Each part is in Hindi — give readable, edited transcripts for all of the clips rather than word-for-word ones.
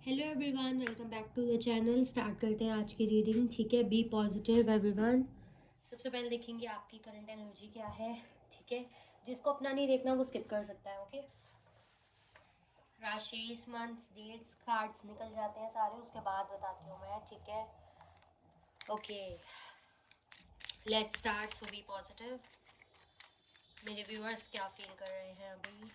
Hello everyone, welcome back to the channel. Start करते हैं आज की रीडिंग। ठीक है, बी पॉजिटिव एवरीवन। सबसे पहले देखेंगे आपकी करंट एनर्जी क्या है। ठीक है, जिसको अपना नहीं देखना वो स्किप कर सकता है। ओके, राशि, मंथ, डेट्स, कार्ड्स निकल जाते हैं सारे, उसके बाद बताती हूँ मैं। ठीक है, okay, let's start. So be positive. मेरे व्यूअर्स क्या फील कर रहे हैं अभी,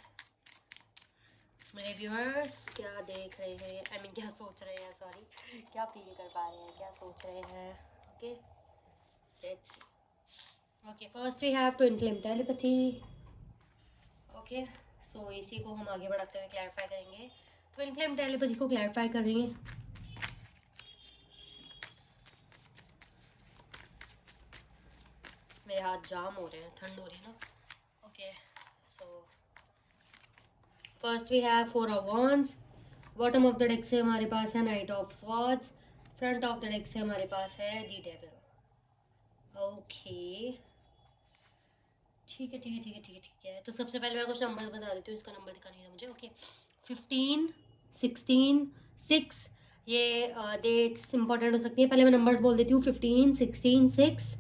मेरे व्यूअर्स क्या देख रहे हैं, आई मीन क्या सोच रहे हैं, सॉरी, क्या फील कर पा रहे हैं, क्या सोच रहे हैं। Okay, let's see. Okay, first we have twin flame telepathy. Okay, so इसी को हम आगे बढ़ाते हुए क्लैरिफाई करेंगे। ट्विन फ्लेम टेलीपैथी को क्लैरिफाई करेंगे। मेरे हाथ जाम हो रहे हैं, ठंड हो रही है ना। Okay, so first we have four of wands. Bottom of the deck से हमारे पास है knight of swords. Front of the deck से हमारे पास है दी डेविल। ओके, ठीक है ठीक है ठीक है ठीक है ठीक है। तो सबसे पहले मैं कुछ नंबर्स बता देती हूँ, इसका नंबर दिखा नहीं था मुझे। ओके, 15, 16, 6। ये डेट्स इंपॉर्टेंट हो सकती है। पहले मैं नंबर्स बोल देती हूँ। 15, 16, 6।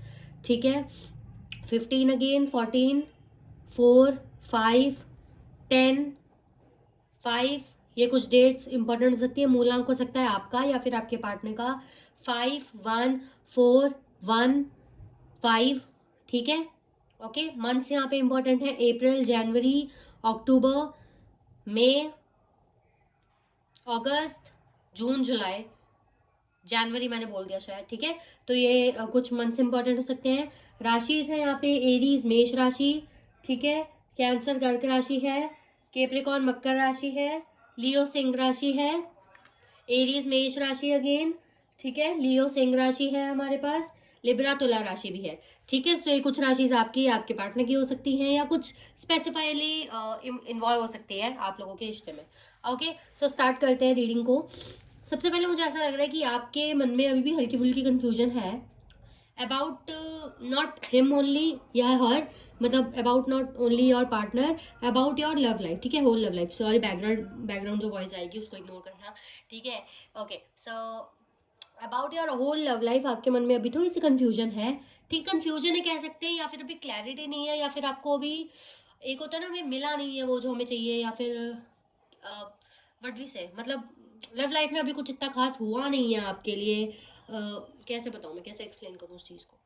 ठीक है, 15 अगेन, 14, 4, 5, 10, 5। ये कुछ डेट्स इंपॉर्टेंट हो सकती है। मूलांक हो सकता है आपका या फिर आपके पार्टनर का। 5, 1, 4, 1, 5। ठीक है, ओके। मंथ्स यहाँ पे इंपॉर्टेंट है। अप्रैल, जनवरी, अक्टूबर, मई, अगस्त, जून, जुलाई। जनवरी मैंने बोल दिया शायद। ठीक है, तो ये कुछ मंथ्स इंपॉर्टेंट हो सकते हैं। राशि है यहाँ पे एरीज मेष राशि। ठीक है, कैंसर कर्क राशि है। केप्रिकॉन मकर राशि है। लियो सिंह राशि है। एरीज मेष राशि अगेन। ठीक है, लियो सिंह राशि है हमारे पास। लिब्रा तुला राशि भी है। ठीक है, सो ये कुछ राशि आपकी आपके पार्टनर की हो सकती हैं या कुछ स्पेसिफाइली इन्वॉल्व हो सकती है आप लोगों के रिश्ते में। ओके, सो स्टार्ट करते हैं रीडिंग को। सबसे पहले मुझे ऐसा लग रहा है कि आपके मन में अभी भी हल्की फुल्की कंफ्यूजन है अबाउट नॉट हिम ओनली या हर, मतलब about not only your partner, about your love life. ठीक है, whole love life. Sorry, background जो वॉइस आएगी उसको इग्नोर करना। ठीक है, okay, so about your whole love life आपके मन में अभी थोड़ी सी कंफ्यूजन है। ठीक, कंफ्यूजन है कह सकते हैं, या फिर अभी क्लैरिटी नहीं है, या फिर आपको अभी एक होता है ना, हमें मिला नहीं है वो जो हमें चाहिए, या फिर व्हाट वी से, मतलब लव लाइफ में अभी कुछ इतना खास हुआ नहीं है आपके लिए। कैसे बताऊँ मैं, कैसे एक्सप्लेन करूँ उस चीज़ को।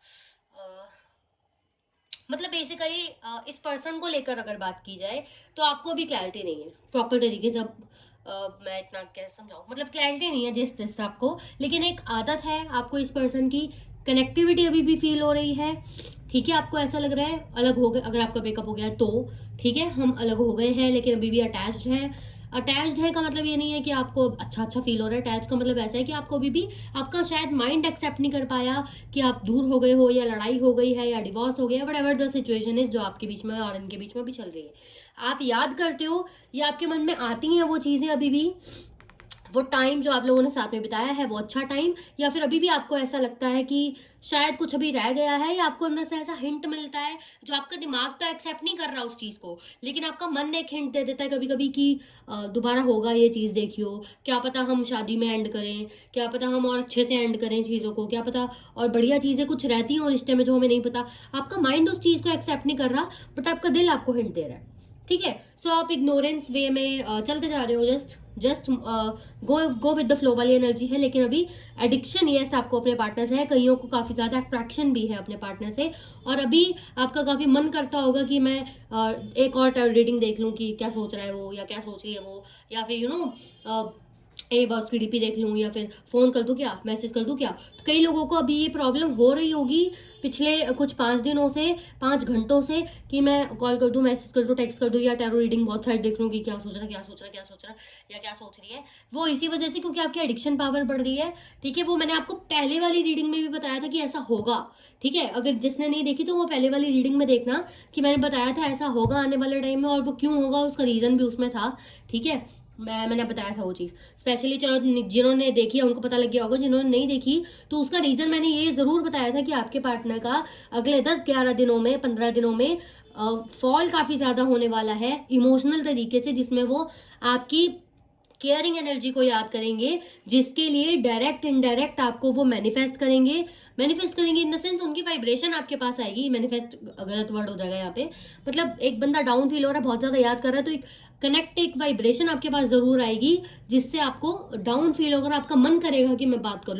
मतलब बेसिकली इस पर्सन को लेकर अगर बात की जाए तो आपको अभी क्लैरिटी नहीं है प्रॉपर तरीके से। अब मैं इतना कैसे समझाऊँ, मतलब क्लैरिटी नहीं है जिस आपको, लेकिन एक आदत है आपको इस पर्सन की। कनेक्टिविटी अभी भी फील हो रही है। ठीक है, आपको ऐसा लग रहा है अलग हो गए, अगर आपका ब्रेकअप हो गया है तो ठीक है, हम अलग हो गए हैं लेकिन अभी भी अटैच्ड हैं। अटैच्ड है का मतलब ये नहीं है कि आपको अच्छा अच्छा फील हो रहा है। अटैच का मतलब ऐसा है कि आपको अभी भी आपका शायद माइंड एक्सेप्ट नहीं कर पाया कि आप दूर हो गए हो, या लड़ाई हो गई है, या डिवोर्स हो गया, what ever the situation is जो आपके बीच में और इनके बीच में भी चल रही है। आप याद करते हो या आपके मन में आती हैं वो चीज़ें अभी भी, वो टाइम जो आप लोगों ने साथ में बिताया है वो अच्छा टाइम, या फिर अभी भी आपको ऐसा लगता है कि शायद कुछ अभी रह गया है, या आपको अंदर से ऐसा हिंट मिलता है जो आपका दिमाग तो एक्सेप्ट नहीं कर रहा उस चीज़ को, लेकिन आपका मन एक हिंट दे देता है कभी कभी कि दोबारा होगा ये चीज़, देखियो, क्या पता हम शादी में एंड करें, क्या पता हम और अच्छे से एंड करें चीज़ों को, क्या पता और बढ़िया चीज़ें कुछ रहती हैं रिश्ते में जो हमें नहीं पता। आपका माइंड उस चीज़ को एक्सेप्ट नहीं कर रहा, बट आपका दिल आपको हिंट दे रहा है। ठीक है, सो आप इग्नोरेंस वे में चलते जा रहे हो, just go with the flow वाली एनर्जी है। लेकिन अभी एडिक्शन यस आपको अपने पार्टनर से है, कईयों को काफ़ी ज़्यादा अट्रैक्शन भी है अपने पार्टनर से, और अभी आपका काफ़ी मन करता होगा कि मैं एक और रीडिंग देख लूँ कि क्या सोच रहा है वो, या क्या सोच रही है वो, या फिर एक बार उसकी डीपी देख लूँ, या फिर फ़ोन कर दूँ क्या, मैसेज कर दूँ क्या। तो कई लोगों को अभी ये प्रॉब्लम हो रही होगी पिछले कुछ 5 दिनों से, 5 घंटों से, कि मैं कॉल कर दूँ, मैसेज कर दूँ, टेक्स्ट कर दूँ, या टैरो रीडिंग बहुत सारी देख लूँ कि क्या सोच रहा, क्या सोच रहा, क्या सोच रहा, या क्या सोच रही है। वो इसी वजह से क्योंकि आपकी एडिक्शन पावर बढ़ रही है। ठीक है, वो मैंने आपको पहले वाली रीडिंग में भी बताया था कि ऐसा होगा। ठीक है, अगर जिसने नहीं देखी तो वो पहले वाली रीडिंग में देखना कि मैंने बताया था ऐसा होगा आने वाले टाइम में, और वो क्यों होगा उसका रीज़न भी उसमें था। ठीक है, मैंने बताया था वो चीज़ स्पेशली। चलो, जिन्होंने देखी है उनको पता लग गया होगा, जिन्होंने नहीं देखी तो उसका रीज़न मैंने ये ज़रूर बताया था कि आपके पार्टनर का अगले 10-11 दिनों में, 15 दिनों में फॉल काफ़ी ज़्यादा होने वाला है इमोशनल तरीके से, जिसमें वो आपकी केयरिंग एनर्जी को याद करेंगे, जिसके लिए डायरेक्ट इनडायरेक्ट आपको वो मैनिफेस्ट करेंगे इन द सेंस उनकी वाइब्रेशन आपके पास आएगी। मैनिफेस्ट गलत वर्ड हो जाएगा यहाँ पे, मतलब एक बंदा डाउन फील हो रहा है, बहुत ज्यादा याद कर रहा है, तो एक कनेक्ट, एक वाइब्रेशन आपके पास जरूर आएगी, जिससे आपको डाउन फील होगा, आपका मन करेगा कि मैं बात कर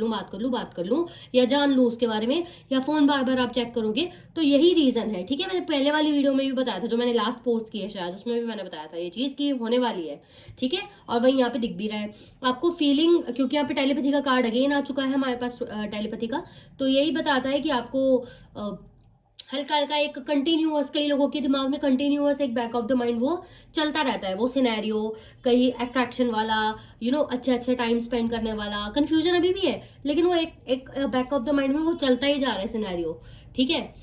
लूं या जान लूं उसके बारे में, या फोन बार बार आप चेक करोगे। तो यही रीजन है, ठीक है। मैंने पहले वाली वीडियो में भी बताया था, जो मैंने लास्ट पोस्ट की है शायद, उसमें भी मैंने बताया था ये चीज की होने वाली है, ठीक है। और वही यहाँ पे दिख भी रहा है आपको फीलिंग, क्योंकि यहाँ पे टेलीपैथी का कार्ड अगेन आ चुका है हमारे पास, टेलीपैथी का। तो यही बताता है कि आपको हल्का हल्का एक कंटिन्यूअस, कई लोगों के दिमाग में कंटिन्यूअस एक बैक ऑफ द माइंड वो चलता रहता है, वो सिनेरियो, कई अट्रैक्शन वाला, अच्छे अच्छे टाइम स्पेंड करने वाला, कंफ्यूजन अभी भी है, लेकिन वो एक बैक ऑफ द माइंड में वो चलता ही जा रहा है सिनेरियो, ठीक है।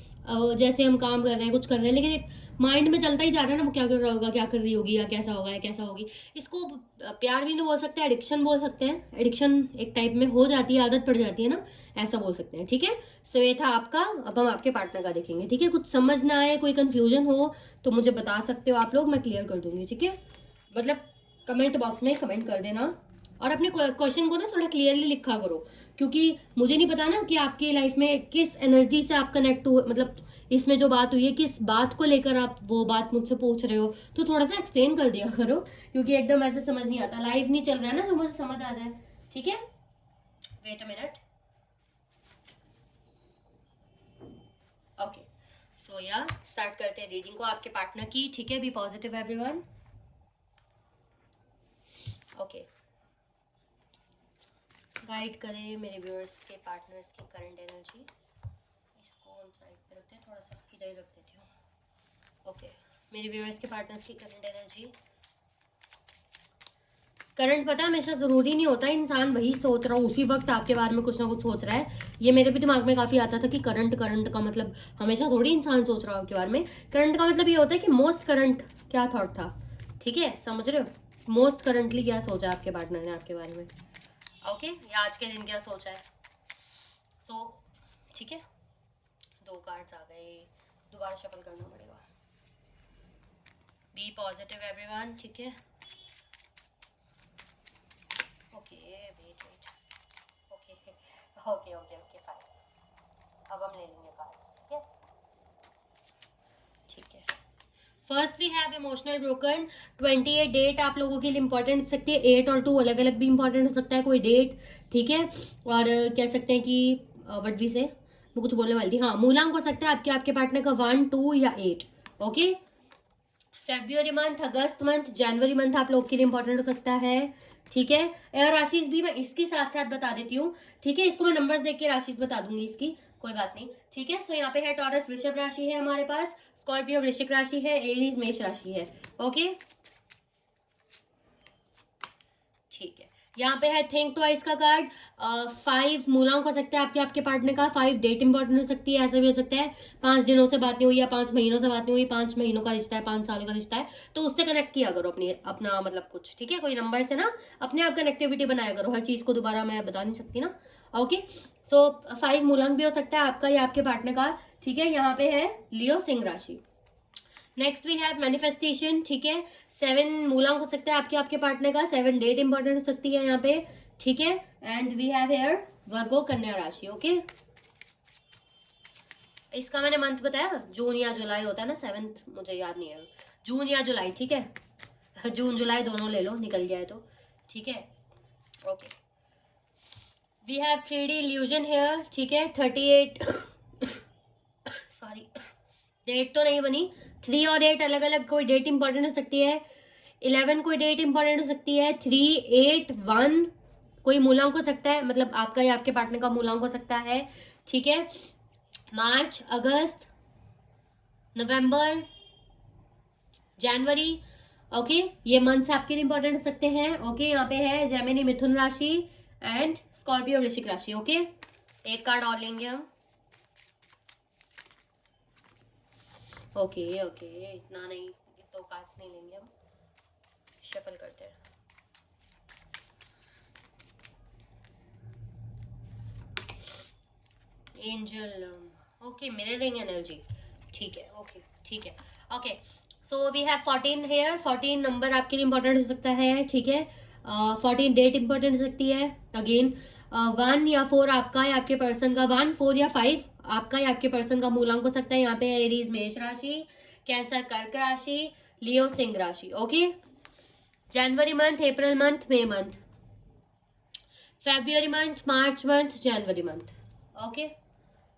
जैसे हम काम कर रहे हैं, कुछ कर रहे हैं, लेकिन एक माइंड में चलता ही जा रहा है ना, वो क्या कर रहा होगा, क्या कर रही होगी, या कैसा होगा, या कैसा होगी। इसको प्यार भी नहीं बोल सकते, एडिक्शन बोल सकते हैं। एडिक्शन एक टाइप में हो जाती है, आदत पड़ जाती है ना, ऐसा बोल सकते हैं, ठीक है। सो ये था आपका। अब हम आपके पार्टनर का देखेंगे, ठीक है। कुछ समझ ना आए, कोई कंफ्यूजन हो तो मुझे बता सकते हो आप लोग, मैं क्लियर कर दूंगी, ठीक है। मतलब कमेंट बॉक्स में कमेंट कर देना, और अपने क्वेश्चन को ना थोड़ा क्लियरली लिखा करो, क्योंकि मुझे नहीं पता ना कि आपकी लाइफ में किस एनर्जी से आप कनेक्ट हुए, मतलब इसमें जो बात हुई है किस बात को लेकर आप वो बात मुझसे पूछ रहे हो, तो थोड़ा सा एक्सप्लेन कर दिया करो, क्योंकि एकदम ऐसे समझ नहीं आता, लाइव नहीं चल रहा है ना, तो मुझे समझ आ जाए, ठीक है। Wait a minute. Okay, so yeah start करते हैं रीडिंग को आपके पार्टनर की, ठीक है। Be positive everyone. Okay, guide करें मेरे व्यूअर्स के पार्टनर्स की करंट एनर्जी। इसको हम साइड पे रखते हैं, थोड़ा सा इधर ही रख देती हूँ। ओके, मेरे व्यूअर्स के पार्टनर्स की करंट एनर्जी। करंट पता है हमेशा जरूरी नहीं होता इंसान वही सोच रहा हो उसी वक्त आपके बारे में कुछ ना कुछ सोच रहा है। ये मेरे भी दिमाग में काफी आता था कि करंट करंट का मतलब हमेशा थोड़ी इंसान सोच रहा हो आपके बारे में। करंट का मतलब ये होता है कि मोस्ट करंट क्या थॉट था, ठीक है, समझ रहे हो, मोस्ट करंटली क्या सोचा आपके पार्टनर ने आपके बारे में। ओके, या आज के दिन क्या सोचा है। सो ठीक है, 2 कार्ड्स आ गए, दोबारा शफल करना पड़ेगा। बी पॉजिटिव एवरीवन, ठीक है। Okay wait, okay okay okay okay fine. अब हम ले लेंगे कार्ड्स, ठीक है, ठीक है। First we have emotional broken. 28 date आप लोगों के लिए इंपॉर्टेंट हो सकती है, 8 और 2 अलग अलग भी इंपॉर्टेंट हो सकता है कोई डेट, ठीक है। और कह सकते हैं कि व्हाट वी से, मैं कुछ बोलने वाली थी, हाँ, मूलांक हो सकता है आपके पार्टनर का 1, 2 या 8, ओके। फेब्रुअरी मंथ, अगस्त मंथ, जनवरी मंथ आप लोग के लिए इंपॉर्टेंट हो सकता है, ठीक है। एयर राशिज भी मैं इसके साथ साथ बता देती हूँ, ठीक है। इसको मैं नंबर्स देख के राशिज बता दूंगी इसकी, कोई बात नहीं, ठीक है। सो यहाँ पे है टॉरस वृषभ राशि है हमारे पास, स्कॉर्पियो वृश्चिक राशि है, एरीज मेष राशि है, ओके, ठीक है। यहाँ पे है थिंक ट्वाइस का कार्ड। 5 मूलांक हो सकता है आपके पार्टनर का, 5 डेट इंपॉर्टेंट हो सकती है, ऐसा भी हो सकता है 5 दिनों से बात नहीं हुई या 5 महीनों से बात नहीं हुई, 5 महीनों का रिश्ता है, 5 सालों का रिश्ता है, तो उससे कनेक्ट किया करो अपना मतलब कुछ, ठीक है, कोई नंबर से ना अपने आप कनेक्टिविटी बनाया करो, हर चीज को दोबारा मैं बता नहीं सकती ना, ओके। सो 5 मूलांक भी हो सकता है आपका या आपके पार्टनर का, ठीक है। यहाँ पे है लियो सिंह राशि। नेक्स्ट वी हैव मैनिफेस्टेशन, ठीक है। 7 मूलांक हो सकता है आपके पार्टनर का, 7 डेट इंपॉर्टेंट हो सकती है यहाँ पे, ठीक है। एंड वी हैव हेयर वर्गो कन्या राशि, ओके। इसका मैंने मंथ बताया, जून या जुलाई होता है ना, 7th मुझे याद नहीं है, जून या जुलाई, ठीक है। जून जुलाई दोनों ले लो, निकल गया है तो, ठीक है, okay. We have 3D illusion here, ठीक है। 38 सॉरी, डेट तो नहीं बनी, 3 और 8 अलग अलग कोई डेट इंपॉर्टेंट हो सकती है, 11 कोई डेट इंपॉर्टेंट हो सकती है, 3, 8, 1 कोई मूलांक हो सकता है, मतलब आपका या आपके पार्टनर का मूलांक हो सकता है, ठीक है। मार्च, अगस्त, नवंबर, जनवरी, ओके, ये मंथ्स आपके लिए इंपॉर्टेंट हो सकते हैं, ओके। यहाँ पे है जेमिनी मिथुन राशि एंड स्कॉर्पियो वृश्चिक राशि, ओके। एक कार्ड और लेंगे हम, ओके ओके, इतना नहीं, 2 कार्ड्स नहीं लेंगे हम, शफल करते हैं। एंजल, ओके, मिररिंग एनर्जी, ठीक है, ओके, ठीक है, okay. So we have 14 here, 14 number आपके लिए इंपॉर्टेंट हो सकता है, ठीक है। 14 डेट इंपॉर्टेंट हो सकती है। अगेन 1 या 4 आपका या आपके पर्सन का, 1 4 या 5 आपका या आपके पर्सन का मूलांक हो सकता है। यहाँ पे एरीज मेष राशि, कैंसर कर्क राशि, लियो सिंह राशि। ओके, जनवरी मंथ, अप्रैल मंथ, मई मंथ, फेब्रुअरी मंथ, मार्च मंथ, जनवरी मंथ। ओके,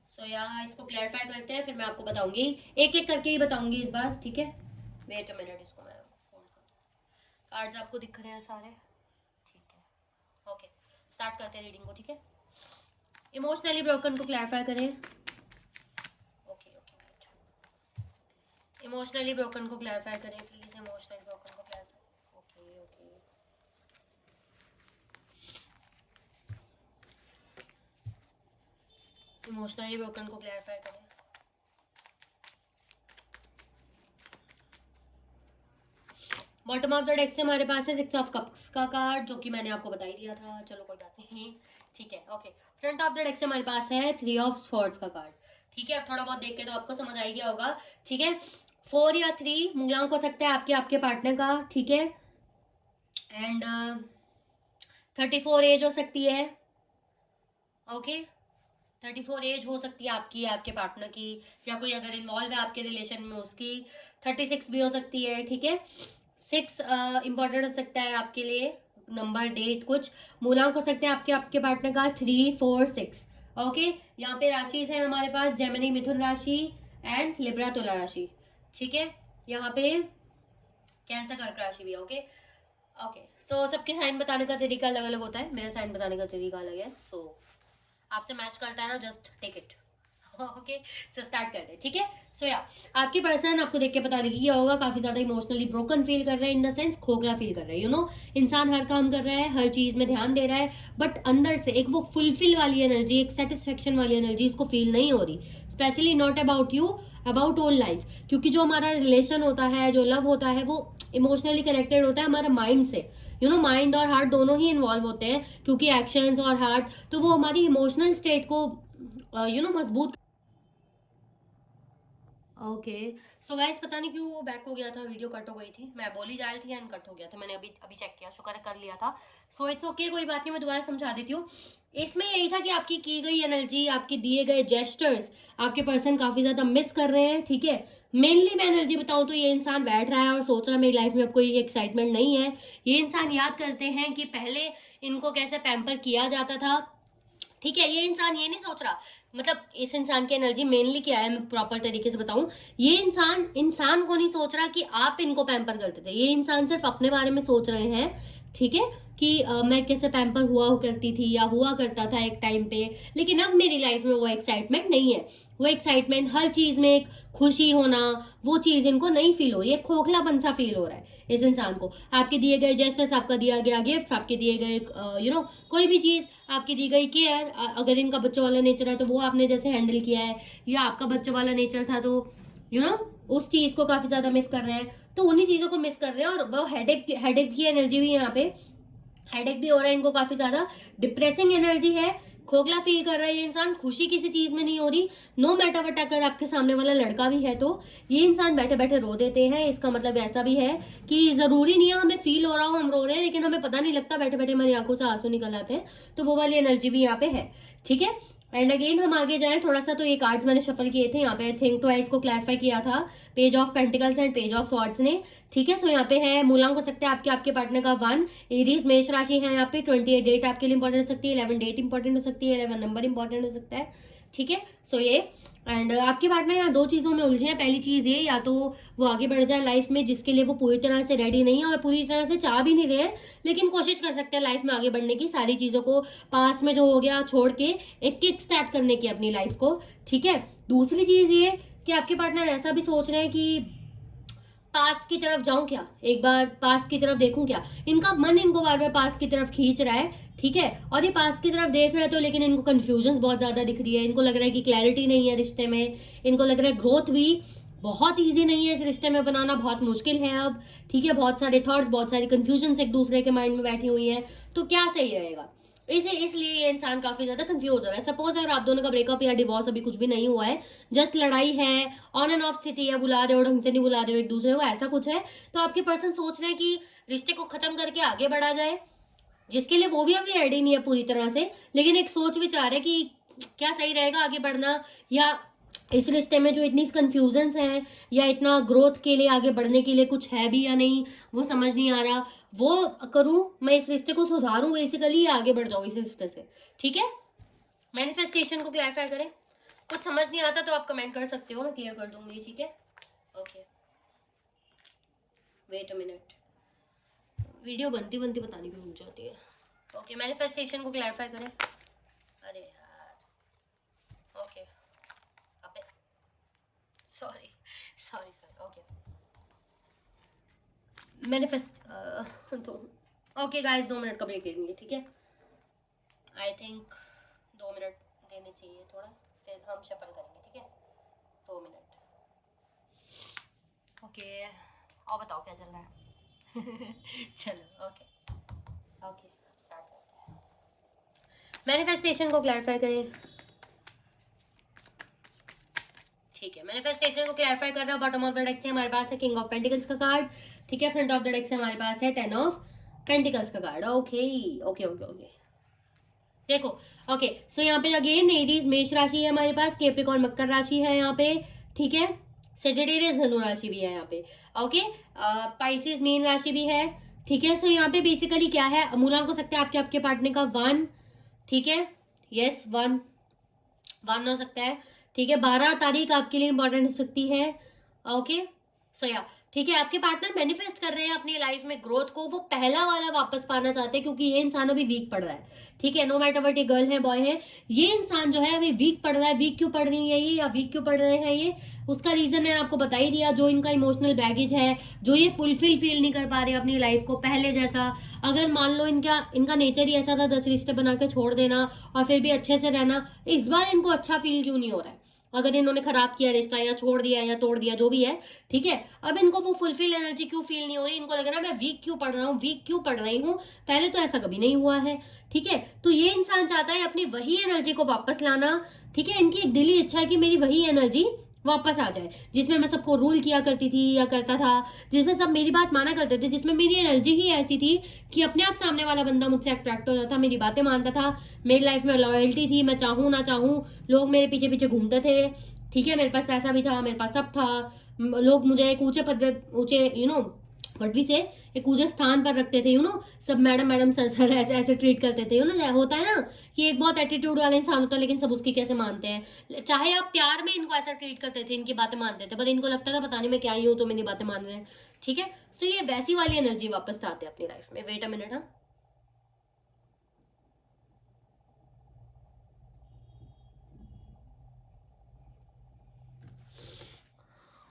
सो यहाँ इसको क्लैरिफाई करते हैं, फिर मैं आपको बताऊंगी, एक एक करके ही बताऊंगी इस बार, ठीक है। वेट अ मिनट, इसको मैं फोल्ड कर दूं। कार्ड्स आपको दिख रहे हैं सारे, ठीक है। ओके, स्टार्ट करते हैं रीडिंग को, ठीक है। इमोशनली ब्रोकन को क्लैरिफाई करें। Okay okay, wait, emotionally broken को क्लैरिफाई करें प्लीज, इमोशनली ब्रोकन को clarify. Okay okay, emotionally broken को क्लैरिफाई करें। बॉटम ऑफ द डेक से हमारे पास है 6 ऑफ कप्स का कार्ड, जो कि मैंने आपको बता ही दिया था, चलो कोई बात नहीं, ठीक है। Okay, front of the deck से हमारे पास है 3 ऑफ स्वॉर्ड्स का कार्ड, ठीक है। अब थोड़ा बहुत देख के तो आपको समझ आ ही गया होगा, ठीक है। 4 या 3 मूलांक हो सकता है आपके आपके पार्टनर का, ठीक है। एंड 34 एज हो सकती है। ओके, 34 एज हो सकती है आपकी, आपके पार्टनर की, या कोई अगर इन्वॉल्व है आपके रिलेशन में उसकी। 36 भी हो सकती है, ठीक है। 6 इंपॉर्टेंट हो सकता है आपके लिए, नंबर, डेट, कुछ मूलांक हो सकते हैं आपके आपके पार्टनर का 3 4 6। ओके, यहाँ पे राशि है हमारे पास जेमिनी मिथुन राशि एंड लिब्रा तुला राशि, ठीक है। यहाँ पे कैंसर कर्क राशि भी है। ओके ओके, सो सबके साइन बताने का तरीका अलग अलग होता है, मेरा साइन बताने का तरीका अलग है। सो आपसे मैच करता है ना, just take it. Okay, so start करते हैं, ठीक है। सो या आपकी पर्सन आपको देख के पता लगी ये होगा, काफी ज्यादा इमोशनली ब्रोकन फील कर रहे हैं, इन द सेंस खोखला फील कर रहे हैं। यू नो, इंसान हर काम कर रहा है, हर चीज में ध्यान दे रहा है, बट अंदर से एक वो फुलफिल वाली एनर्जी, एक सेटिस्फेक्शन वाली एनर्जी इसको फील नहीं हो रही। Specially not about you, about all life, क्योंकि जो हमारा रिलेशन होता है, जो लव होता है, वो इमोशनली कनेक्टेड होता है हमारे माइंड से। यू नो, माइंड और हार्ट दोनों ही इन्वॉल्व होते हैं, क्योंकि एक्शंस और हार्ट, तो वो हमारी इमोशनल स्टेट को मजबूत। ओके, सो गाइस पता नहीं क्यों वो बैक हो गया था, वीडियो कट हो गई थी, मैं बोली जा रही थी एंड कट हो गया था, मैंने अभी अभी चेक किया, शुक्र कर लिया था। सो इट्स ओके, कोई बात नहीं, मैं दोबारा समझा देती हूँ। इसमें यही था कि आपकी की गई एनर्जी, आपके दिए गए जेस्टर्स आपके पर्सन काफी ज्यादा मिस कर रहे हैं, ठीक है। मेनली मैं एनर्जी बताऊं तो ये इंसान बैठ रहा है और सोच रहा है मेरी लाइफ में अब कोई एक्साइटमेंट नहीं है। ये इंसान याद करते हैं कि पहले इनको कैसे पैम्पर किया जाता था, ठीक है। ये इंसान ये नहीं सोच रहा, मतलब इस इंसान की एनर्जी मेनली क्या है, मैं प्रॉपर तरीके से बताऊं। ये इंसान इंसान को नहीं सोच रहा कि आप इनको पैम्पर करते थे, ये इंसान सिर्फ अपने बारे में सोच रहे हैं, ठीक है। कि मैं कैसे पैम्पर हुआ करती थी या हुआ करता था एक टाइम पे, लेकिन अब मेरी लाइफ में वो एक्साइटमेंट नहीं है। वो एक्साइटमेंट, हर चीज में एक खुशी होना, वो चीज इनको नहीं फील हो रही है, खोखलापन सा फील हो रहा है इस इंसान को। आपके दिए गए जेस्चर्स, आपका दिया गया गिफ्ट, आपके दिए गए कोई भी चीज, आपकी दी गई केयर, अगर इनका बच्चों वाला नेचर है तो वो आपने जैसे हैंडल किया है, या आपका बच्चों वाला नेचर था तो उस चीज को काफी ज्यादा मिस कर रहे हैं। तो उन्हीं चीजों को मिस कर रहे हैं, और वो हेडेक की एनर्जी भी यहाँ पे, हेडेक भी हो रहा है इनको काफी ज्यादा, डिप्रेसिंग एनर्जी है, खोखला फील कर रहा है ये इंसान, खुशी किसी चीज में नहीं हो रही। नो मैटर वट, अगर आपके सामने वाला लड़का भी है तो ये इंसान बैठे बैठे रो देते हैं। इसका मतलब ऐसा भी है कि जरूरी नहीं है हमें फील हो रहा हो हम रो रहे हैं, लेकिन हमें पता नहीं लगता, बैठे बैठे हमारी आंखों से आंसू निकल आते हैं, तो वो वाली एनर्जी भी यहाँ पे है, ठीक है। एंड अगेन हम आगे जाएं थोड़ा सा, तो ये कार्ड्स मैंने शफल किए थे, यहाँ पे थिंक ट्वाइस को क्लैरिफाई किया था, page of pentacles and page of swords ने, ठीक है। सो यहाँ पे है मूलांक हो सकता है आपके आपके पार्टनर का 1, एरीज मेष राशि है यहाँ पे, 28 डेट आपके लिए इंपॉर्टेंट हो सकती है, 11 डेट इंपॉर्टेंट हो सकती है, 11 नंबर इंपॉर्टेंट हो सकता है, ठीक है। सो ये एंड आपके पार्टनर यहाँ 2 चीजों में उलझे हैं। पहली चीज ये, या तो वो आगे बढ़ जाए लाइफ में, जिसके लिए वो पूरी तरह से रेडी नहीं है और पूरी तरह से चाह भी नहीं रहे हैं, लेकिन कोशिश कर सकते हैं लाइफ में आगे बढ़ने की, सारी चीजों को पास में जो हो गया छोड़ के एक किक स्टार्ट करने की अपनी लाइफ को, ठीक है। दूसरी चीज ये कि आपके पार्टनर ऐसा भी सोच रहे हैं कि पास्ट की तरफ जाऊं क्या, एक बार पास्ट की तरफ देखूं क्या, इनका मन इनको बार बार पास्ट की तरफ खींच रहा है, ठीक है। और ये पास्ट की तरफ देख रहे हैं तो, लेकिन इनको कंफ्यूजन बहुत ज्यादा दिख रही है, इनको लग रहा है कि क्लैरिटी नहीं है रिश्ते में, इनको लग रहा है ग्रोथ भी बहुत ईजी नहीं है, इस रिश्ते में बनाना बहुत मुश्किल है अब, ठीक है। बहुत सारे थॉट्स, बहुत सारी कंफ्यूजन एक दूसरे के माइंड में बैठी हुई है, तो क्या सही रहेगा, इसलिए ये इंसान काफी ज्यादा कंफ्यूज हो रहा है। सपोज अगर आप दोनों का ब्रेकअप या डिवोर्स अभी कुछ भी नहीं हुआ है, जस्ट लड़ाई है, ऑन एंड ऑफ स्थिति है, बुला रहे हो ढंग से नहीं बुला रहे हो एक दूसरे को, ऐसा कुछ है, तो आपके पर्सन सोच रहे हैं कि रिश्ते को खत्म करके आगे बढ़ा जाए, जिसके लिए वो भी अभी रेडी नहीं है पूरी तरह से, लेकिन एक सोच विचार है कि क्या सही रहेगा आगे बढ़ना, या इस रिश्ते में जो इतनी कंफ्यूजन्स हैं, या इतना ग्रोथ के लिए आगे बढ़ने के लिए कुछ है भी या नहीं, वो समझ नहीं आ रहा। वो करूं मैं, इस रिश्ते को सुधारूं बेसिकली, या आगे बढ़ जाऊं इस रिश्ते से। ठीक है, मैनिफेस्टेशन को क्लैरिफाई करें। कुछ समझ नहीं आता तो आप कमेंट कर सकते हो, मैं क्लियर कर दूंगी। ठीक है, okay, wait a minute, video बनती बनती पता नहीं क्यों रुक जाती है। ओके, मैनिफेस्टेशन को क्लैरिफाई करें। अरे यार, ओके, अबे sorry sorry sorry, okay, manifest तो ओके गाइस, 2 मिनट का ब्रेक दे देंगे। ठीक है, आई थिंक 2 मिनट देने चाहिए थोड़ा, फिर हम शफल करेंगे। ठीक है, 2 मिनट। ओके, और बताओ क्या चल रहा है। चलो, ओके ओके, स्टार्ट करते हैं। मैनिफेस्टेशन को क्लैरिफाई करें। ठीक है, मैनिफेस्टेशन को क्लैरिफाई कर रहा है। बॉटम ऑफ द डेक से हमारे पास है किंग ऑफ पेंटिकल्स का कार्ड। ठीक है, फ्रंट ऑफ द डेक से हमारे पास है 10 ऑफ पेंटिकल्स का card. Okay okay okay okay, देखो, ओके, सो यहाँ पे अगेन एरीज मेष राशि है हमारे पास, कैप्रिकॉर्न मकर राशि है यहाँ पे। ठीक है, सेजिटेरियस धनु राशि भी है यहाँ पे। ओके, पाइसेस मीन राशि भी है। ठीक है, सो यहाँ पे बेसिकली क्या है, मूलांक हो सकता है आपके आपके पार्टनर का 1। ठीक है, यस, 1 हो सकता है। ठीक है, 12 तारीख आपके लिए इंपॉर्टेंट हो सकती है। ओके, सो या ठीक है, आपके पार्टनर मैनिफेस्ट कर रहे हैं अपनी लाइफ में ग्रोथ को, वो पहला वाला वापस पाना चाहते हैं, क्योंकि ये इंसान अभी वीक पड़ रहा है। ठीक है, नो मैटर वट ये गर्ल है बॉय है, ये इंसान जो है अभी वीक पड़ रहा है। वीक क्यों पड़ रही है ये, या वीक क्यों पड़ रहे हैं ये, उसका रीजन मैंने आपको बता ही दिया। जो इनका इमोशनल बैगेज है, जो ये फुलफिल फील नहीं कर पा रहे अपनी लाइफ को पहले जैसा। अगर मान लो इनका इनका नेचर ही ऐसा था 10 रिश्ते बना के छोड़ देना और फिर भी अच्छे से रहना, इस बार इनको अच्छा फील क्यों नहीं हो रहा है? अगर इन्होंने खराब किया रिश्ता, या छोड़ दिया या तोड़ दिया, जो भी है, ठीक है, अब इनको वो फुलफिल एनर्जी क्यों फील नहीं हो रही? इनको लग रहा है मैं वीक क्यों पड़ रहा हूँ, वीक क्यों पड़ रही हूँ, पहले तो ऐसा कभी नहीं हुआ है। ठीक है, तो ये इंसान चाहता है अपनी वही एनर्जी को वापस लाना। ठीक है, इनकी एक दिली इच्छा है कि मेरी वही एनर्जी वापस आ जाए, जिसमें मैं सबको रूल किया करती थी या करता था, जिसमें सब मेरी बात माना करते थे, जिसमें मेरी एनर्जी ही ऐसी थी कि अपने आप सामने वाला बंदा मुझसे अट्रैक्ट हो जाता था, मेरी बातें मानता था, मेरी लाइफ में लॉयल्टी थी, मैं चाहूँ ना चाहूँ लोग मेरे पीछे पीछे घूमते थे। ठीक है, मेरे पास पैसा भी था, मेरे पास सब था, लोग मुझे एक ऊंचे पद ऊंचे पदवी से एक ऊंचे स्थान पर रखते थे, सब मैडम मैडम सर सर ऐसे ऐसे ट्रीट करते थे। होता है ना कि एक बहुत एटीट्यूड वाला इंसान होता है, लेकिन सब उसकी कैसे मानते हैं। चाहे आप प्यार में इनको ऐसा ट्रीट करते थे, इनकी बातें मानते थे, पर इनको लगता था पता नहीं मैं क्या ही हूँ तो मेरी बातें मान रहे हैं। ठीक है, सो ये वैसी वाली एनर्जी वापस लाते हैं अपनी लाइफ में। वेट अ मिनट, हाँ,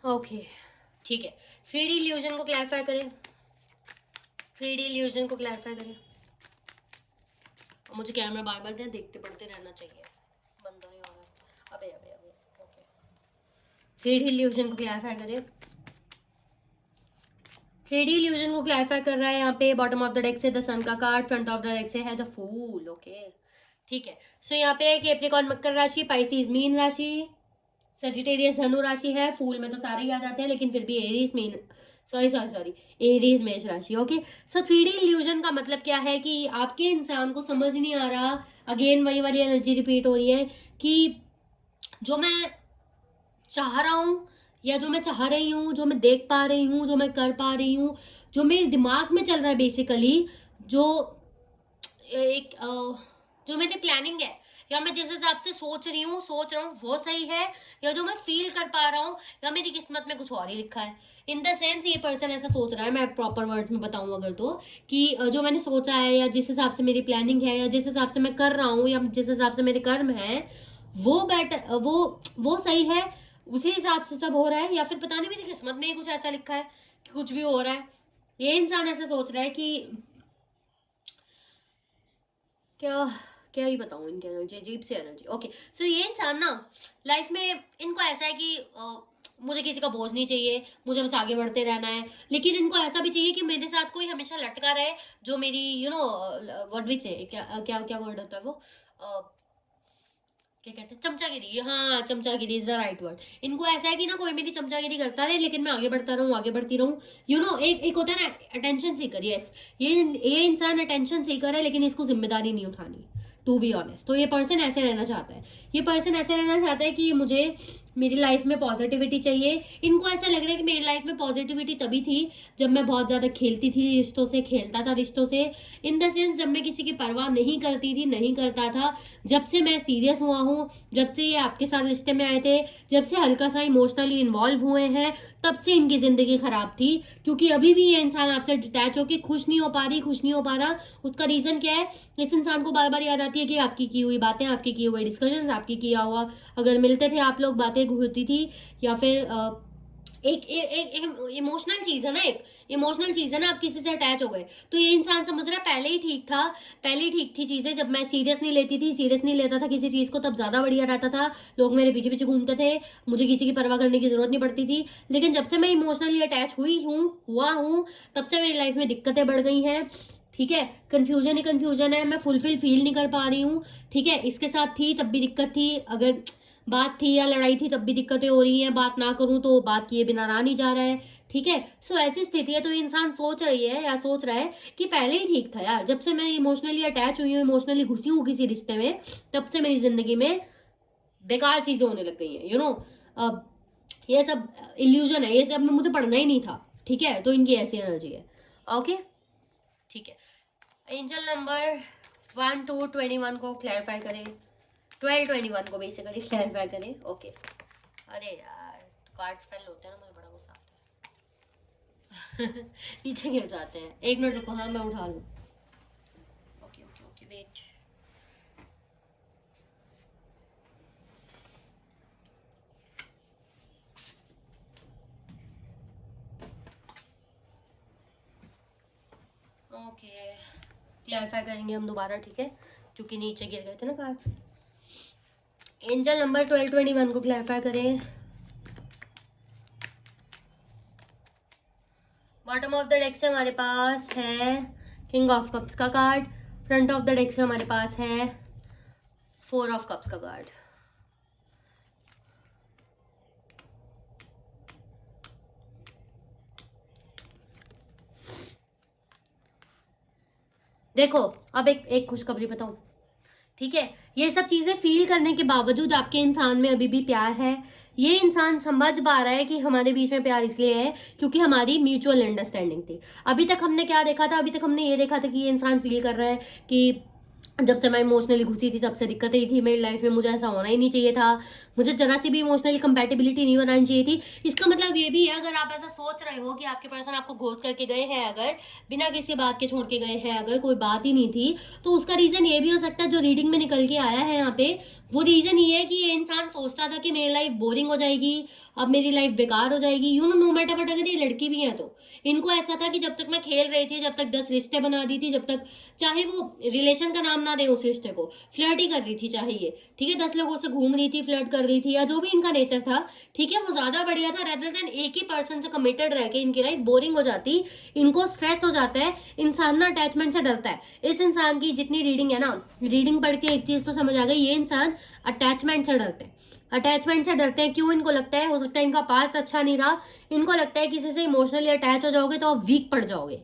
ओके, ठीक है, 3D इल्यूजन को क्लैरिफाई करें। 3D इल्यूजन को क्लैरिफाई करें। मुझे कैमरा बार बार देखते पड़ते रहना चाहिए, बंद नहीं हो रहा। अबे अबे अबे, ओके, 3D इल्यूजन को क्लैरिफाई करें। 3D इल्यूजन को क्लैरिफाई कर रहा है यहाँ पे बॉटम ऑफ द डेक से द सन का card, front of the deck से है द फूल। ओके, ठीक है, सो यहाँ पे कैप्रिकॉर्न मकर राशि, पाइसेस मीन राशि, सेजिटेरियस धनु राशि है। फूल में तो सारे ही आ जाते हैं, लेकिन फिर भी Aries mean, sorry sorry sorry, Aries मेष राशि। ओके, सो 3D इल्यूजन का मतलब क्या है कि आपके इंसान को समझ नहीं आ रहा, अगेन वही वाली एनर्जी रिपीट हो रही है कि जो मैं चाह रहा हूँ, या जो मैं चाह रही हूँ, जो मैं देख पा रही हूँ, जो मैं कर पा रही हूँ, जो मेरे दिमाग में चल रहा है बेसिकली, जो एक जो मेरी प्लानिंग है, या मैं जिस हिसाब से सोच रहा हूँ वो सही है, या जो मैं फील कर पा रहा हूँ, या मेरी किस्मत में कुछ और ही लिखा है। इन द सेंस ये पर्सन ऐसा सोच रहा है, मैं प्रॉपर वर्ड्स में बताऊं अगर तो, कि जो मैंने सोचा है, या जिस हिसाब से मेरी प्लानिंग है, या जिस हिसाब से मैं कर रहा हूँ, या जिस हिसाब से मेरे कर्म है, वो बेटर, वो सही है, उसी हिसाब से सब हो रहा है, या फिर पता नहीं मेरी किस्मत में ही कुछ ऐसा लिखा है कि कुछ भी हो रहा है। ये इंसान ऐसा सोच रहा है कि क्या क्या ही बताऊं, इनकी एनर्जी अजीब सी एनर्जी। ओके, सो ये इंसान ना लाइफ में, इनको ऐसा है कि मुझे किसी का बोझ नहीं चाहिए, मुझे बस आगे बढ़ते रहना है, लेकिन इनको ऐसा भी चाहिए कि मेरे साथ कोई हमेशा लटका रहे, जो मेरी वर्ड भी से क्या क्या क्या वर्ड होता है वो, क्या कहते हैं, चमचागिरी, हाँ चमचागिरी इज द राइट वर्ड। इनको ऐसा है कि ना कोई मेरी चमचागिरी करता रहे लेकिन मैं आगे बढ़ता रहूँ, आगे बढ़ती रहूँ। एक एक होता है ना अटेंशन सीकर, यस, ये इंसान अटेंशन सीकर है लेकिन इसको जिम्मेदारी नहीं उठानी, टू बी ऑनेस्ट। तो ये पर्सन ऐसे रहना चाहता है, ये पर्सन ऐसे रहना चाहता है कि मुझे मेरी लाइफ में पॉजिटिविटी चाहिए। इनको ऐसा लग रहा है कि मेरी लाइफ में पॉजिटिविटी तभी थी जब मैं बहुत ज़्यादा खेलती थी रिश्तों से, खेलता था रिश्तों से, इन द सेंस जब मैं किसी की परवाह नहीं करती थी, नहीं करता था। जब से मैं सीरियस हुआ हूँ, जब से ये आपके साथ रिश्ते में आए थे, जब से हल्का सा इमोशनली इन्वॉल्व हुए हैं, तब से इनकी ज़िंदगी ख़राब थी। क्योंकि अभी भी ये इंसान आपसे डिटैच होकर खुश नहीं हो पा रही, खुश नहीं हो पा रहा। उसका रीज़न क्या है? इस इंसान को बार बार याद आती है कि आपकी की हुई बातें, आपकी की हुई डिस्कशंस, आपकी किया हुआ, अगर मिलते थे आप लोग बातें होती थी, या फिर एक इमोशनल चीज़ है ना, एक इमोशनल चीज़ है ना, आप किसी से अटैच हो गए। तो ये इंसान समझ रहा है पहले ही ठीक था, पहले ही ठीक थी चीज़ें, जब मैं सीरियस नहीं लेती थी, सीरियस नहीं लेता था किसी चीज़ को, तब ज़्यादा बढ़िया रहता था, लोग मेरे पीछे पीछे घूमते थे, मुझे किसी की परवाह करने की ज़रूरत नहीं पड़ती थी। लेकिन जब से मैं इमोशनली अटैच हुआ हूँ, तब से मेरी लाइफ में दिक्कतें बढ़ गई हैं। ठीक है, कंफ्यूजन ही कंफ्यूजन है, मैं फुलफिल फील नहीं कर पा रही हूँ। ठीक है, इसके साथ थी तब भी दिक्कत थी, अगर बात थी या लड़ाई थी तब भी दिक्कतें हो रही हैं, बात ना करूं तो बात किए बिना रहा नहीं जा रहा है। ठीक है, सो ऐसी स्थिति है। तो इंसान सोच रही है या सोच रहा है कि पहले ही ठीक था यार, जब से मैं इमोशनली अटैच हुई हूँ, इमोशनली घुसी हूँ किसी रिश्ते में, तब से मेरी जिंदगी में बेकार चीजें होने लग गई हैं, अब ये सब इल्यूजन है, ये सब में मुझे पढ़ना ही नहीं था। ठीक है, तो इनकी ऐसी एनर्जी है। ओके, ठीक है, एंजल नंबर 1 to 21 को क्लैरिफाई करें, 12 21 को बेसिकली क्लैरिफाई करें। ओके, अरे यार कार्ड्स फेल होते हैं ना, मुझे बड़ा गुस्सा आता है। नीचे गिर जाते हैं, 1 मिनट रुको, हाँ मैं उठा लूँ। Okay okay okay, wait. Okay, clarify करेंगे हम दोबारा, ठीक है, क्योंकि नीचे गिर गए थे ना कार्ड्स। एंजल नंबर 12 21 को क्लैरिफाई करें। बॉटम ऑफ द डेक से हमारे पास है किंग ऑफ कप्स का card, front of the deck से हमारे पास है 4 of Cups का कार्ड। देखो, अब एक खुशखबरी बताऊं, ठीक है, ये सब चीजें फील करने के बावजूद आपके इंसान में अभी भी प्यार है। ये इंसान समझ पा रहा है कि हमारे बीच में प्यार इसलिए है क्योंकि हमारी म्यूचुअल अंडरस्टैंडिंग थी। अभी तक हमने क्या देखा था? अभी तक हमने ये देखा था कि ये इंसान फील कर रहा है कि जब से मैं इमोशनली घुसी थी तब से दिक्कतें ही थी मेरी लाइफ में, मुझे ऐसा होना ही नहीं चाहिए था, मुझे जरा सी भी इमोशनली कंपैटिबिलिटी नहीं बनानी चाहिए थी। इसका मतलब ये भी है, अगर आप ऐसा सोच रहे हो कि आपके पर्सन आपको घोस्ट करके गए हैं, अगर बिना किसी बात के छोड़ के गए हैं, अगर कोई बात ही नहीं थी, तो उसका रीजन ये भी हो सकता है जो रीडिंग में निकल के आया है यहाँ पे, वो रीजन ये है कि ये इंसान सोचता था कि मेरी लाइफ बोरिंग हो जाएगी, अब मेरी लाइफ बेकार हो जाएगी, नो मैटर वट। अगर ये लड़की भी है तो इनको ऐसा था कि जब तक मैं खेल रही थी, जब तक 10 रिश्ते बना दी थी, जब तक, चाहे वो रिलेशन का नाम ना दे उस रिश्ते को, फ्लर्ट ही कर रही थी चाहे ये, ठीक है, 10 लोगों से घूम रही थी, फ्लर्ट कर रही थी, या जो भी इनका नेचर था, ठीक है, वो ज्यादा बढ़िया था रेदर देन एक ही पर्सन से कमिटेड रह के इनकी लाइफ बोरिंग हो जाती, इनको स्ट्रेस हो जाता है। इंसान ना अटैचमेंट से डरता है। इस इंसान की जितनी रीडिंग है ना, रीडिंग पढ़ के एक चीज तो समझ आ गई, ये इंसान अटैचमेंट से डरते हैं। अटैचमेंट से डरते हैं क्यों? इनको लगता है, हो सकता है इनका पास्ट अच्छा नहीं रहा, इनको लगता है किसी से इमोशनली अटैच हो जाओगे तो आप वीक पड़ जाओगे।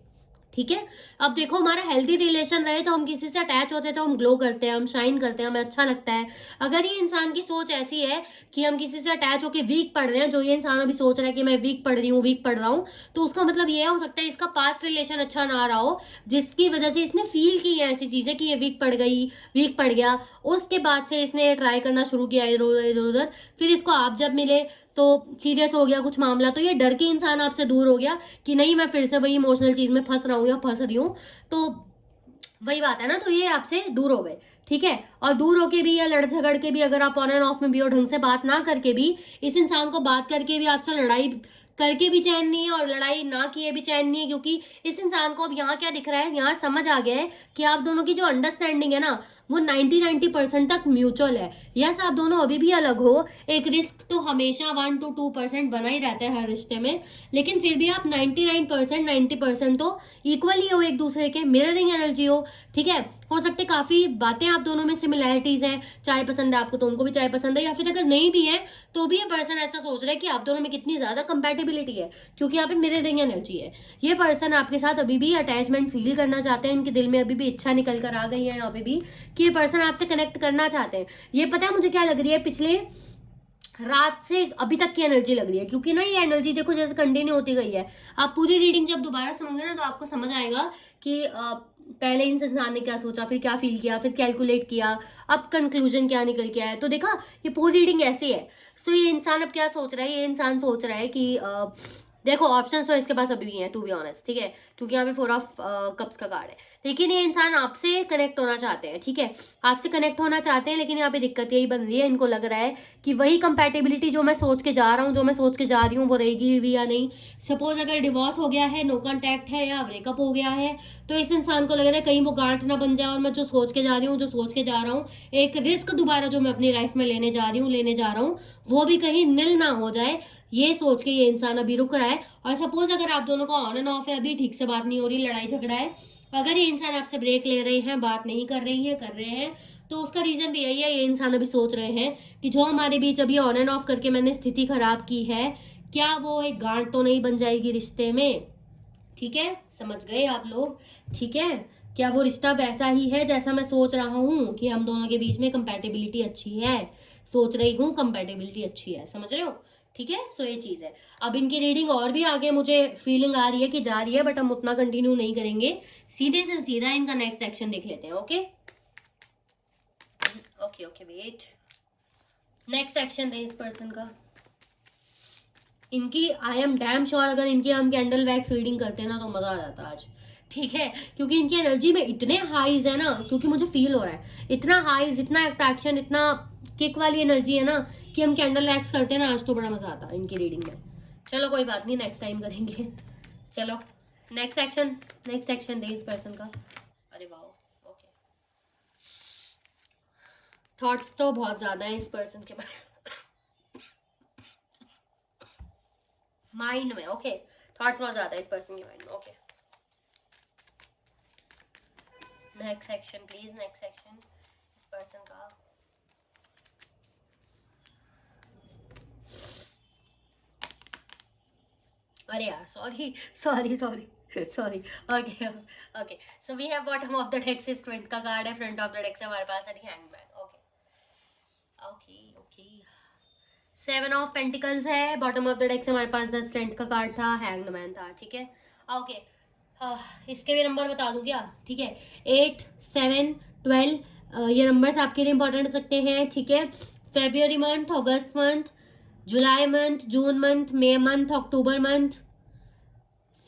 ठीक है, अब देखो, हमारा हेल्दी रिलेशन रहे तो हम किसी से अटैच होते हैं तो हम ग्लो करते हैं, हम शाइन करते हैं, हमें अच्छा लगता है। अगर ये इंसान की सोच ऐसी है कि हम किसी से अटैच होकर वीक पड़ रहे हैं, जो ये इंसान अभी सोच रहा है कि मैं वीक पड़ रही हूँ, वीक पड़ रहा हूँ, तो उसका मतलब ये हो सकता है इसका पास्ट रिलेशन अच्छा ना रहा हो, जिसकी वजह से इसने फील की है ऐसी चीजें कि ये वीक पड़ गई, वीक पड़ गया। उसके बाद से इसने ट्राई करना शुरू किया इधर उधर, फिर इसको आप जब मिले तो सीरियस हो गया कुछ मामला, तो ये डर के इंसान आपसे दूर हो गया कि नहीं मैं फिर से वही इमोशनल चीज में फंस रहा हूँ या फंस रही हूँ, तो वही बात है ना, तो ये आपसे दूर हो गए। ठीक है, और दूर होके भी या लड़ झगड़ के भी, अगर आप ऑन एंड ऑफ में भी हो, ढंग से बात ना करके भी, इस इंसान को बात करके भी आपसे लड़ाई करके भी चैन नहीं है और लड़ाई ना किए भी चैन नहीं है, क्योंकि इस इंसान को अब यहाँ क्या दिख रहा है, यहाँ समझ आ गया है कि आप दोनों की जो अंडरस्टैंडिंग है ना, वो 90% तक म्यूचुअल है। यस, आप दोनों अभी भी अलग हो, एक रिस्क तो हमेशा 1 to 2% बना ही रहता है हर रिश्ते में, लेकिन फिर भी आप 99% 90% तो इक्वली हो एक दूसरे के, मिररिंग एनर्जी हो। ठीक है, हो सकते काफी बातें आप दोनों में सिमिलैरिटीज हैं, चाय पसंद है आपको तो उनको भी चाय पसंद है, या फिर अगर नहीं भी है तो भी ये पर्सन ऐसा सोच रहा है कि आप दोनों में कितनी ज्यादा कंपैटिबिलिटी है, क्योंकि यहाँ पे मिररिंग एनर्जी है। ये पर्सन आपके साथ अभी भी अटैचमेंट फील करना चाहते हैं, इनके दिल में अभी भी इच्छा निकल कर आ गई है यहाँ पे भी कि ये पर्सन आपसे कनेक्ट करना चाहते हैं। ये पता है मुझे क्या लग रही है, पिछले रात से अभी तक की एनर्जी लग रही है, क्योंकि ना ये एनर्जी देखो जैसे कंटिन्यू होती गई है। आप पूरी रीडिंग जब दोबारा सुनोगे ना तो आपको समझ आएगा कि पहले इन इंसान ने क्या सोचा, फिर क्या फील किया, फिर कैलकुलेट किया, अब कंक्लूजन क्या निकल के आया। तो देखा, ये पूरी रीडिंग ऐसी है। सो ये इंसान अब क्या सोच रहा है, ये इंसान सोच रहा है कि देखो ऑप्शंस तो इसके पास अभी भी हैं टू बी ऑनेस्ट, ठीक है, क्योंकि यहाँ पे 4 ऑफ कप्स का कार्ड है। लेकिन ये इंसान आपसे कनेक्ट होना चाहते हैं, ठीक है, आपसे कनेक्ट होना चाहते हैं, लेकिन यहाँ पे दिक्कत यही बन रही है, इनको लग रहा है कि वही कंपैटिबिलिटी जो मैं सोच के जा रहा हूँ, जो मैं सोच के जा रही हूँ, वो रहेगी भी या नहीं। सपोज अगर डिवोर्स हो गया है, नो कॉन्टैक्ट है, या ब्रेकअप हो गया है, तो इस इंसान को लग रहा है कहीं वो गांठ ना बन जाए और मैं जो सोच के जा रही हूँ, जो सोच के जा रहा हूँ, एक रिस्क दोबारा जो मैं अपनी लाइफ में लेने जा रहा हूँ, वो भी कहीं निल ना हो जाए। ये सोच के ये इंसान अभी रुक रहा है। और सपोज अगर आप दोनों का ऑन एंड ऑफ है, अभी ठीक से बात नहीं हो रही, लड़ाई झगड़ा है, अगर ये इंसान आपसे ब्रेक ले रहे हैं, बात नहीं कर रहे हैं, तो उसका रीजन भी यही है, ये इंसान अभी सोच रहे हैं कि जो हमारे बीच अभी ऑन एंड ऑफ करके मैंने स्थिति खराब की है, क्या वो एक गांठ तो नहीं बन जाएगी रिश्ते में। ठीक है, समझ गए आप लोग? ठीक है, क्या वो रिश्ता वैसा ही है जैसा मैं सोच रहा हूँ कि हम दोनों के बीच में कंपैटिबिलिटी अच्छी है, सोच रही हूँ कंपैटिबिलिटी अच्छी है, समझ रहे हो? ठीक है, सो ये चीज है। अब इनकी रीडिंग और भी आगे मुझे फीलिंग आ रही है कि जा रही है, बट हम उतना कंटिन्यू नहीं करेंगे, सीधे से सीधा इनका नेक्स्ट सेक्शन देख लेते हैं। Okay okay okay, wait, next section है इस पर्सन का। इनकी आई एम डैम श्योर अगर इनकी हम कैंडल वैक्स रीडिंग करते हैं ना तो मजा आ जाता आज, ठीक है, क्योंकि इनकी एनर्जी में इतने हाईज है ना, क्योंकि मुझे फील हो रहा है इतना हाईज, इतना अट्रैक्शन, इतना किक वाली एनर्जी है ना कि हम कैंडल वैक्स करते हैं ना, आज तो बड़ा मजा आता है इनकी रीडिंग में। चलो कोई बात नहीं, नेक्स्ट टाइम करेंगे। चलो नेक्स्ट सेक्शन दे इस पर्सन का। अरे वाह, ओके, थॉट्स तो बहुत ज्यादा है इस पर्सन के माइंड में। ओके, थॉट्स बहुत ज्यादा है इस पर्सन के माइंड में। Okay, next section please, next section इस पर्सन का। अरे यार, sorry okay okay, so we have bottom of the deck से स्ट्रेंथ का कार्ड है, फ्रंट ऑफ द डेक से हमारे पास है hangman. Okay okay okay, 7 of pentacles है, बॉटम ऑफ द डेक से हमारे पास द स्ट्रेंथ का कार्ड था, हैंग्ड मैन था। ठीक है, ओके, इसके भी नंबर बता दूं क्या? ठीक है, 8 7 12 ये नंबर्स आपके लिए इंपॉर्टेंट हो सकते हैं। ठीक है, फेब्रुअरी मंथ, अगस्त मंथ, जुलाई मंथ, जून मंथ, मई मंथ, अक्टूबर मंथ,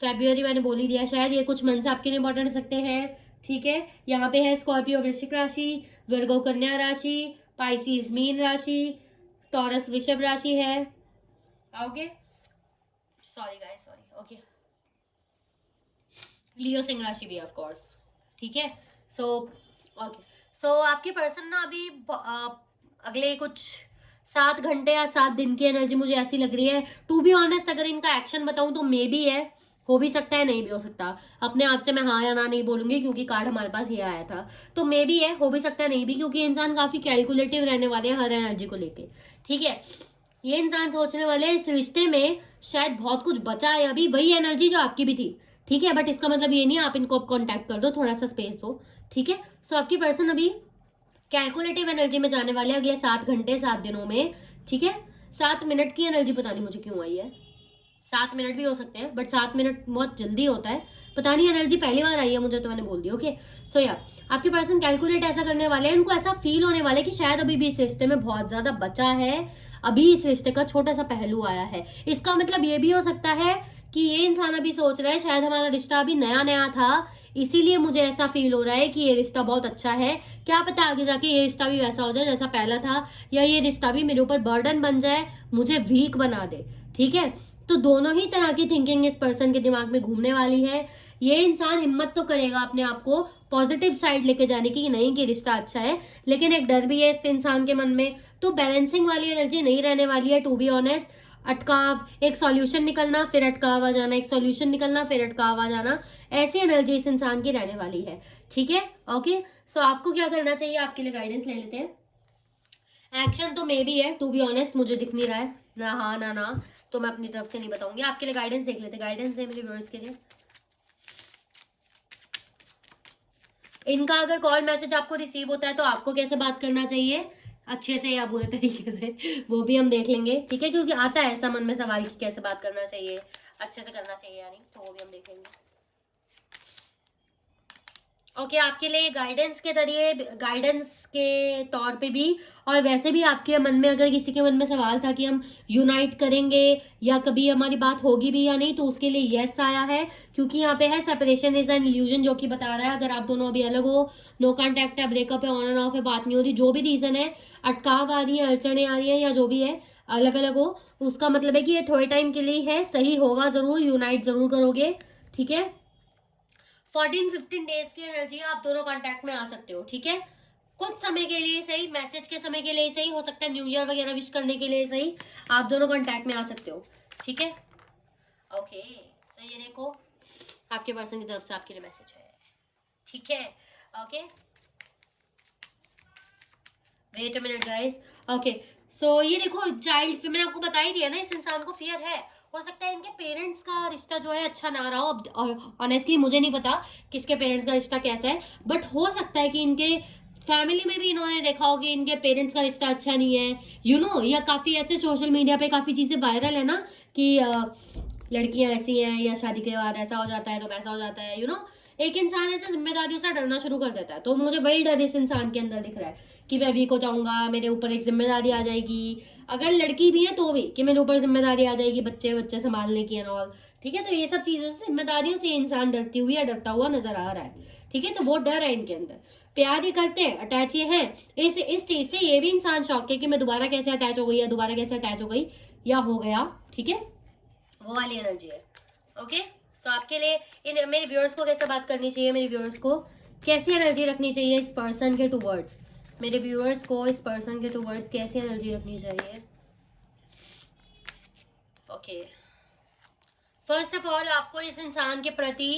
फेब्रुअरी मैंने बोल ही दिया शायद, ये कुछ मंथ्स आपके लिए इंपॉर्टेंट हो सकते हैं। ठीक है, यहाँ पे है स्कॉर्पियो वृश्चिक राशि, विर्गो कन्या राशि, पाइसिस मीन राशि, टॉरस वृषभ राशि है। Okay, sorry guys, sorry. Okay, Leo सिंह राशि भी ऑफ कोर्स। ठीक है, सो ओके, सो आपके पर्सन ना अभी अगले कुछ 7 घंटे या 7 दिन की एनर्जी मुझे ऐसी लग रही है। टू बी ऑनेस्ट अगर इनका एक्शन बताऊं तो मे बी है, हो भी सकता है, नहीं भी हो सकता। अपने आप से मैं हाँ या ना नहीं बोलूंगी क्योंकि कार्ड हमारे पास ये आया था, तो मे बी है, हो भी सकता है, नहीं भी, क्योंकि इंसान काफी कैलकुलेटिव रहने वाले हैं हर एनर्जी को लेके। ठीक है, ये इंसान सोचने वाले इस रिश्ते में शायद बहुत कुछ बचा है अभी, वही एनर्जी जो आपकी भी थी। ठीक है, बट इसका मतलब ये नहीं आप इनको अब कॉन्टैक्ट कर दो, थोड़ा सा स्पेस दो। ठीक है, सो आपकी पर्सन अभी कैलकुलेटिव एनर्जी में जाने वाले अगले 7 घंटे 7 दिनों में। ठीक है, 7 मिनट की एनर्जी पता नहीं मुझे क्यों आई है, 7 मिनट भी हो सकते हैं, बट 7 मिनट बहुत जल्दी होता है, पता नहीं एनर्जी पहली बार आई है मुझे, तो मैंने बोल दिया। ओके, सो यार आपके पर्सन कैलकुलेट ऐसा करने वाले हैं, उनको ऐसा फील होने वाला है कि शायद अभी भी इस रिश्ते में बहुत ज्यादा बचा है, अभी इस रिश्ते का छोटा सा पहलू आया है। इसका मतलब ये भी हो सकता है कि ये इंसान अभी सोच रहा है शायद हमारा रिश्ता अभी नया नया था, इसीलिए मुझे ऐसा फील हो रहा है कि ये रिश्ता बहुत अच्छा है, क्या पता आगे जाके ये रिश्ता भी वैसा हो जाए जैसा पहला था, या ये रिश्ता भी मेरे ऊपर बर्डन बन जाए, मुझे वीक बना दे। ठीक है, तो दोनों ही तरह की थिंकिंग इस पर्सन के दिमाग में घूमने वाली है। ये इंसान हिम्मत तो करेगा अपने आप को पॉजिटिव साइड लेके जाने की कि नहीं कि रिश्ता अच्छा है, लेकिन एक डर भी है इस इंसान के मन में। तो बैलेंसिंग वाली एनर्जी नहीं रहने वाली है, टू बी ऑनेस्ट। अटकाव, एक सॉल्यूशन निकलना फिर अटकाव आ जाना, एक सॉल्यूशन निकलना फिर अटकाव आ जाना, ऐसी एनर्जी इस इंसान की रहने वाली है। ठीक है, ओके। सो आपको क्या करना चाहिए, आपके लिए गाइडेंस ले लेते हैं। एक्शन तो मे भी है, टू बी ऑनेस्ट मुझे दिख नहीं रहा है ना, हाँ ना, तो मैं अपनी तरफ से नहीं बताऊंगी। आपके लिए गाइडेंस देख लेते हैं, गाइडेंस है मेरे व्यूअर्स के लिए। इनका अगर कॉल मैसेज आपको रिसीव होता है तो आपको कैसे बात करना चाहिए, अच्छे से या बुरे तरीके से, वो भी हम देख लेंगे। ठीक है, क्योंकि आता है ऐसा मन में सवाल कि कैसे बात करना चाहिए, अच्छे से करना चाहिए यानी, तो वो भी हम देख लेंगे। ओके, आपके लिए गाइडेंस के जरिए, गाइडेंस के तौर पे भी, और वैसे भी आपके मन में अगर किसी के मन में सवाल था कि हम यूनाइट करेंगे या कभी हमारी बात होगी भी या नहीं, तो उसके लिए यस आया है, क्योंकि यहाँ पे है सेपरेशन इज एन इल्यूजन, जो कि बता रहा है अगर आप दोनों अभी अलग हो, नो कॉन्टैक्ट है, ब्रेकअप है, ऑन एंड ऑफ है, बात नहीं हो रही, जो भी रीजन है, अटकाव आ रही है, अड़चने आ रही है, या जो भी है, अलग अलग हो, उसका मतलब है कि ये थोड़े टाइम के लिए है, सही होगा जरूर, यूनाइट जरूर करोगे। ठीक है, 14-15 डेज की एनर्जी आप दोनों कांटेक्ट में आ सकते हो। ठीक है, कुछ समय के लिए सही, मैसेज के समय के लिए सही, हो सकता है न्यू ईयर वगैरह विश करने के लिए सही, आप दोनों कांटेक्ट में आ सकते हो। ठीक है, ओके। तो ये देखो, आपके पर्सन की तरफ से आपके लिए मैसेज है। ठीक है, okay, wait a minute guys. Okay, so ये देखो, चाइल्ड, मैंने आपको बता ही दिया ना, इस इंसान को फियर है। हो सकता है इनके पेरेंट्स का रिश्ता जो है अच्छा ना रहा हो, ऑनेस्टली मुझे नहीं पता किसके पेरेंट्स का रिश्ता कैसा है, बट हो सकता है कि इनके फैमिली में भी इन्होंने देखा हो कि इनके पेरेंट्स का रिश्ता अच्छा नहीं है, या काफी ऐसे सोशल मीडिया पे काफी चीजें वायरल है ना कि लड़कियां ऐसी हैं, या शादी के बाद ऐसा हो जाता है तो वैसा हो जाता है, एक इंसान ऐसे जिम्मेदारियों से डरना शुरू कर देता है। तो मुझे वही डर इस इंसान के अंदर दिख रहा है कि मैं वीक हो जाऊंगा, मेरे ऊपर एक जिम्मेदारी आ जाएगी, अगर लड़की भी है तो भी, कि मेरे ऊपर जिम्मेदारी आ जाएगी बच्चे बच्चे संभालने की एंड ऑल। ठीक है, तो ये सब चीजों से, जिम्मेदारियों से इंसान डरती हुई या डरता हुआ नजर आ रहा है। ठीक है, तो वो डर है इनके अंदर। प्यार ये करते हैं, अटैच ये है, इस चीज से ये भी इंसान शौक है कि मैं दोबारा कैसे अटैच हो गई, या दोबारा कैसे अटैच हो गई, या हो गया। ठीक है, वो वाली एनर्जी है। ओके, सो आपके लिए मेरे व्यूअर्स को कैसे बात करनी चाहिए, मेरे व्यूअर्स को कैसी एनर्जी रखनी चाहिए इस पर्सन के टूवर्ड्स, मेरे व्यूअर्स को इस पर्सन के टूवर्ड्स कैसी एनर्जी रखनी चाहिए। ओके, फर्स्ट ऑफ ऑल आपको इस इंसान के प्रति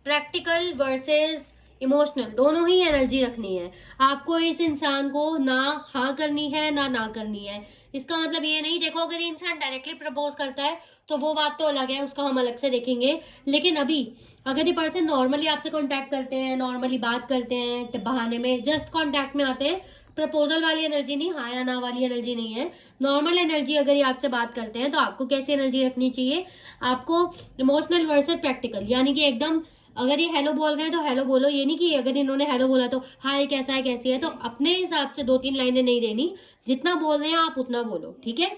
प्रैक्टिकल वर्सेस इमोशनल दोनों ही एनर्जी रखनी है। आपको इस इंसान को ना हाँ करनी है ना करनी है। इसका मतलब ये नहीं, देखो अगर ये इंसान डायरेक्टली प्रपोज करता है तो वो बात तो अलग है, उसका हम अलग से देखेंगे। लेकिन अभी अगर ये पर्सन नॉर्मली आपसे कांटेक्ट करते हैं, नॉर्मली बात करते हैं, बहाने में जस्ट कांटेक्ट में आते हैं, प्रपोजल वाली एनर्जी नहीं, हाँ या ना वाली एनर्जी नहीं है, नॉर्मल एनर्जी, अगर ये आपसे बात करते हैं तो आपको कैसी एनर्जी रखनी चाहिए, आपको इमोशनल वर्सेस प्रैक्टिकल, यानी कि एकदम, अगर ये हेलो बोल रहे हैं तो हेलो बोलो, ये नहीं कि अगर इन्होंने हेलो बोला तो हाय कैसा है कैसी है, तो अपने हिसाब से 2-3 लाइनें नहीं देनी, जितना बोल रहे हैं आप उतना बोलो। ठीक है,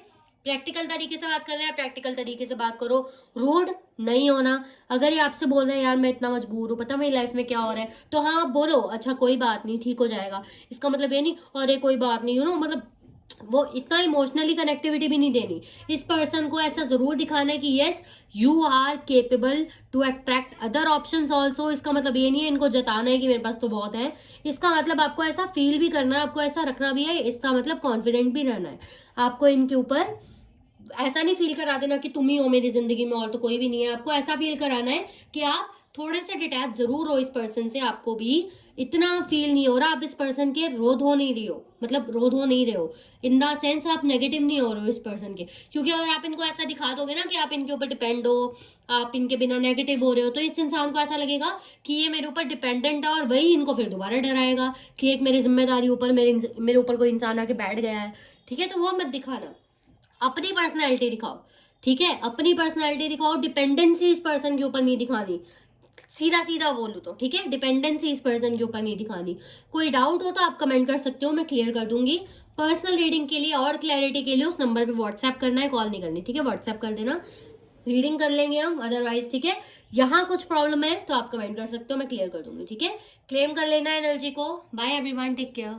प्रैक्टिकल तरीके से बात कर रहे हैं, प्रैक्टिकल तरीके से बात करो, रूड नहीं होना। अगर ये आपसे बोल रहे हैं यार मैं इतना मजबूर हूँ, पता मेरी लाइफ में क्या हो रहा है, तो हाँ आप बोलो अच्छा कोई बात नहीं, ठीक हो जाएगा। इसका मतलब ये नहीं अरे कोई बात नहीं, मतलब वो इतना इमोशनली कनेक्टिविटी भी नहीं देनी। इस पर्सन को ऐसा जरूर दिखाना है कि yes you are capable to attract other options also. इसका मतलब ये नहीं है इनको जताना है कि मेरे पास तो बहुत है, इसका मतलब आपको ऐसा फील भी करना है, आपको ऐसा रखना भी है, इसका मतलब कॉन्फिडेंट भी रहना है। आपको इनके ऊपर ऐसा नहीं फील करा देना कि तुम ही हो मेरी जिंदगी में और तो कोई भी नहीं है, आपको ऐसा फील कराना है कि आप थोड़े से डिटैच जरूर हो इस पर्सन से, आपको भी इतना फील नहीं हो रहा आप इस पर्सन के रोध हो नहीं रही हो, मतलब रोध हो नहीं रहे हो इन द सेंस आप नेगेटिव नहीं हो रहे हो इस पर्सन के। क्योंकि अगर आप इनको ऐसा दिखा दोगे ना कि आप इनके ऊपर डिपेंड हो, आप इनके बिना नेगेटिव हो रहे हो, तो इस इंसान को ऐसा लगेगा कि ये मेरे ऊपर डिपेंडेंट है, और वही इनको फिर दोबारा डराएगा कि एक मेरी जिम्मेदारी ऊपर मेरे ऊपर कोई इंसान आके बैठ गया है। ठीक है, तो वो मत दिखाना, अपनी पर्सनैलिटी दिखाओ। ठीक है, अपनी पर्सनैलिटी दिखाओ, डिपेंडेंसी इस पर्सन के ऊपर नहीं दिखानी, सीधा सीधा बोलूँ तो। ठीक है, डिपेंडेंसी इस पर्सन के ऊपर नहीं दिखानी। कोई डाउट हो तो आप कमेंट कर सकते हो, मैं क्लियर कर दूंगी। पर्सनल रीडिंग के लिए और क्लैरिटी के लिए उस नंबर पे व्हाट्सएप करना है, कॉल नहीं करनी। ठीक है, व्हाट्सएप कर देना, रीडिंग कर लेंगे हम अदरवाइज। ठीक है, यहाँ कुछ प्रॉब्लम है तो आप कमेंट कर सकते हो, मैं क्लियर कर दूंगी। ठीक है, क्लेम कर लेना एनर्जी को। Bye everyone, take care.